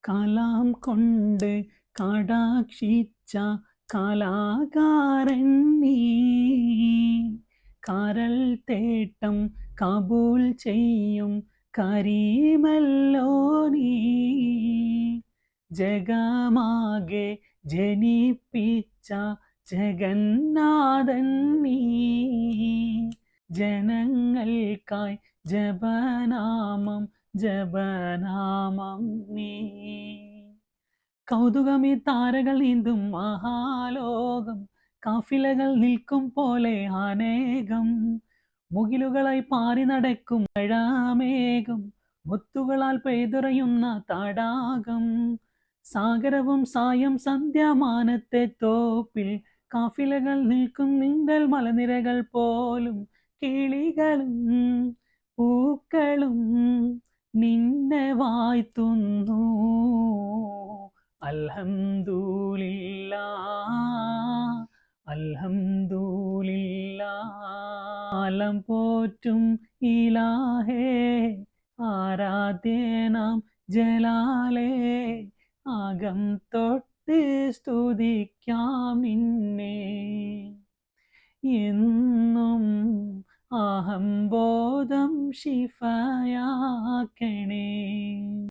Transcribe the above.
കലാം കൊണ്ട് കടാക്ഷിച്ച കലാകാരൻ നീ, കരൾ തേട്ടം കബൂൽ ചെയ്യും കരീമല്ലോ നീ. ജഗമാകെ ജനിപ്പിച്ച ജഗന്നാഥൻ നീ, ജനങ്ങൾക്കായി ജപനാമം ജപനാമം നീ. കൗതുകമീ താരകൾ നീന്തും മഹാലോകം, കാഫിലകൾ നിൽക്കും പോലെ അനേകം. മുകിലുകളായി പാറി നടക്കും മഴമേഘം, മുത്തുകളാൽ പെയ്തുറയുന്ന തടാകം. സാഗരവും സായം സന്ധ്യാമാനത്തെ തോപ്പിൽ, കാഫിലകൾ നിൽക്കും നിങ്കൽ മലനിരകൾ പോലും. കിളികളും പൂക്കളും നിന്നെ വാഴ്ത്തുന്നു, അൽഹംദുലില്ലാഹ് അൽഹംദുലില്ലാഹ്. ആലം പോറ്റും ഇലാഹേ, ആരാധ്യനാം ജലാലേ, അകം തൊട്ട് സ്തുതിക്കാം നിന്നെ. എന്നും അഹംബോധം ശിഫയാക്കണേ.